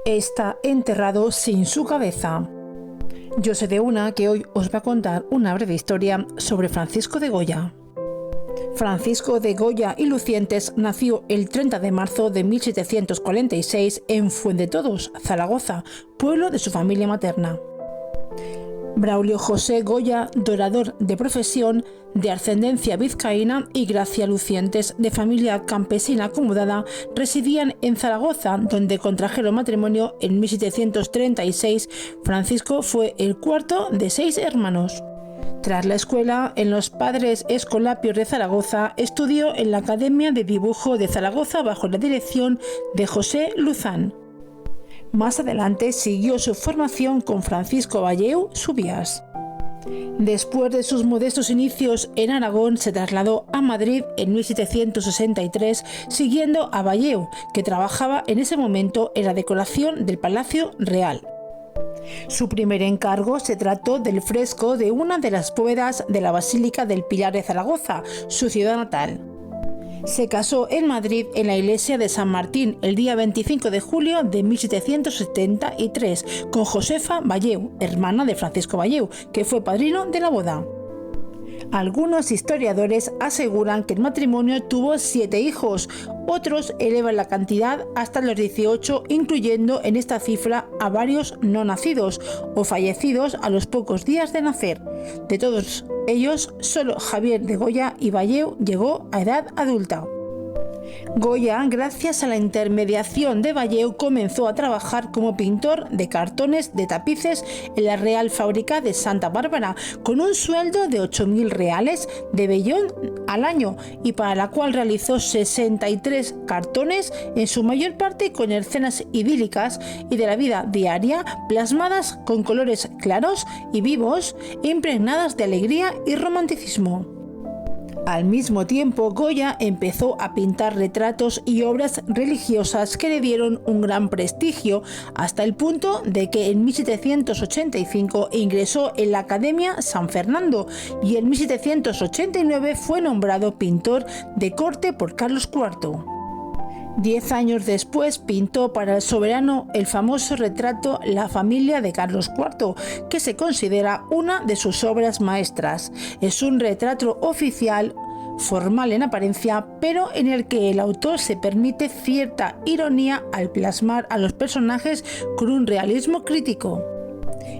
está enterrado sin su cabeza. Yo sé de una que hoy os va a contar una breve historia sobre Francisco de Goya. Francisco de Goya y Lucientes nació el 30 de marzo de 1746 en Fuendetodos, Zaragoza, pueblo de su familia materna. Braulio José Goya, dorador de profesión, de ascendencia vizcaína, y Gracia Lucientes, de familia campesina acomodada, residían en Zaragoza, donde contrajeron matrimonio en 1736. Francisco fue el cuarto de 6 hermanos. Tras la escuela en los Padres Escolapios de Zaragoza, estudió en la Academia de Dibujo de Zaragoza bajo la dirección de José Luzán. Más adelante siguió su formación con Francisco Valleu Subias. Después de sus modestos inicios en Aragón, se trasladó a Madrid en 1763, siguiendo a Valleu, que trabajaba en ese momento en la decoración del Palacio Real. Su primer encargo se trató del fresco de una de las bóvedas de la Basílica del Pilar de Zaragoza, su ciudad natal. Se casó en Madrid en la iglesia de San Martín el día 25 de julio de 1773 con Josefa Valleu, hermana de Francisco Valleu, que fue padrino de la boda. Algunos historiadores aseguran que el matrimonio tuvo 7 hijos, otros elevan la cantidad hasta los 18, incluyendo en esta cifra a varios no nacidos o fallecidos a los pocos días de nacer. De todos ellos, solo Javier de Goya y Valleu llegó a edad adulta. Goya, gracias a la intermediación de Valleu, comenzó a trabajar como pintor de cartones de tapices en la Real Fábrica de Santa Bárbara, con un sueldo de 8.000 reales de vellón al año, y para la cual realizó 63 cartones, en su mayor parte con escenas idílicas y de la vida diaria, plasmadas con colores claros y vivos, impregnadas de alegría y romanticismo. Al mismo tiempo, Goya empezó a pintar retratos y obras religiosas que le dieron un gran prestigio, hasta el punto de que en 1785 ingresó en la Academia San Fernando y en 1789 fue nombrado pintor de corte por Carlos IV. 10 años después pintó para el soberano el famoso retrato La familia de Carlos IV, que se considera una de sus obras maestras. Es un retrato oficial, formal en apariencia, pero en el que el autor se permite cierta ironía al plasmar a los personajes con un realismo crítico.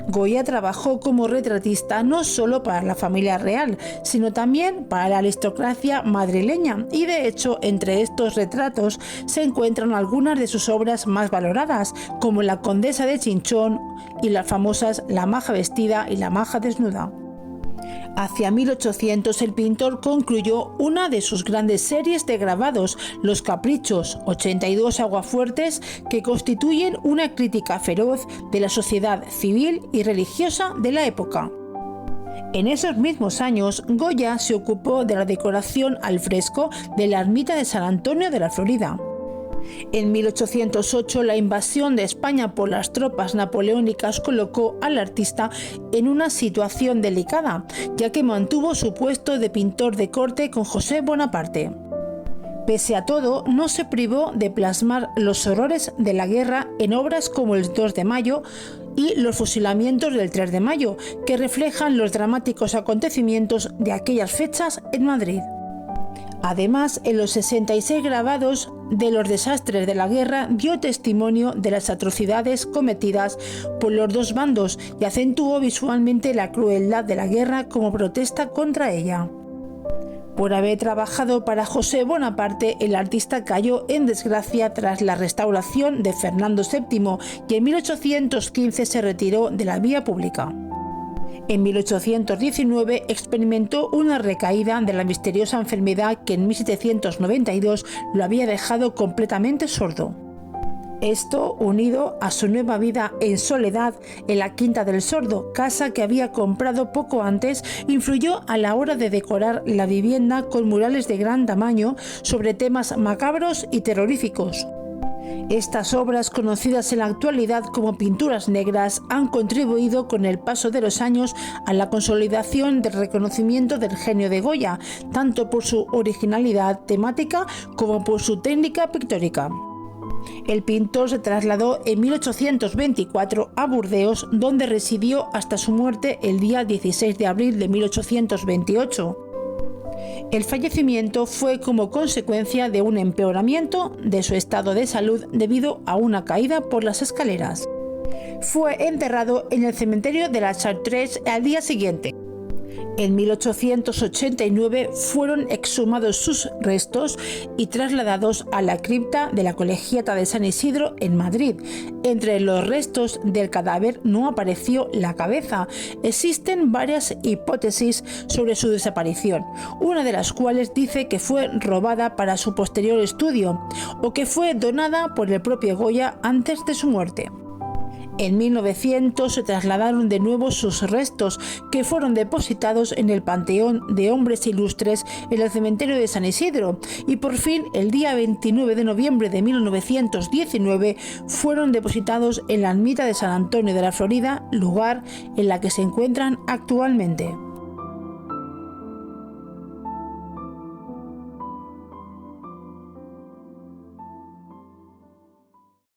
Goya trabajó como retratista no solo para la familia real, sino también para la aristocracia madrileña, y de hecho entre estos retratos se encuentran algunas de sus obras más valoradas, como La Condesa de Chinchón y las famosas La maja vestida y La maja desnuda. Hacia 1800 el pintor concluyó una de sus grandes series de grabados, Los Caprichos, 82 aguafuertes, que constituyen una crítica feroz de la sociedad civil y religiosa de la época. En esos mismos años, Goya se ocupó de la decoración al fresco de la ermita de San Antonio de la Florida. En 1808, la invasión de España por las tropas napoleónicas colocó al artista en una situación delicada, ya que mantuvo su puesto de pintor de corte con José Bonaparte. Pese a todo, no se privó de plasmar los horrores de la guerra en obras como el 2 de mayo y los fusilamientos del 3 de mayo, que reflejan los dramáticos acontecimientos de aquellas fechas en Madrid. Además, en los 66 grabados de los desastres de la guerra dio testimonio de las atrocidades cometidas por los dos bandos y acentuó visualmente la crueldad de la guerra como protesta contra ella. Por haber trabajado para José Bonaparte, el artista cayó en desgracia tras la restauración de Fernando VII y en 1815 se retiró de la vía pública. En 1819 experimentó una recaída de la misteriosa enfermedad que en 1792 lo había dejado completamente sordo. Esto, unido a su nueva vida en soledad en la Quinta del Sordo, casa que había comprado poco antes, influyó a la hora de decorar la vivienda con murales de gran tamaño sobre temas macabros y terroríficos. Estas obras, conocidas en la actualidad como pinturas negras, han contribuido con el paso de los años a la consolidación del reconocimiento del genio de Goya, tanto por su originalidad temática como por su técnica pictórica. El pintor se trasladó en 1824 a Burdeos, donde residió hasta su muerte el día 16 de abril de 1828. El fallecimiento fue como consecuencia de un empeoramiento de su estado de salud debido a una caída por las escaleras. Fue enterrado en el cementerio de la Chartreuse al día siguiente. En 1889 fueron exhumados sus restos y trasladados a la cripta de la Colegiata de San Isidro en Madrid. Entre los restos del cadáver no apareció la cabeza. Existen varias hipótesis sobre su desaparición, una de las cuales dice que fue robada para su posterior estudio o que fue donada por el propio Goya antes de su muerte. En 1900 se trasladaron de nuevo sus restos, que fueron depositados en el Panteón de Hombres Ilustres en el cementerio de San Isidro, y por fin el día 29 de noviembre de 1919 fueron depositados en la ermita de San Antonio de la Florida, lugar en la que se encuentran actualmente.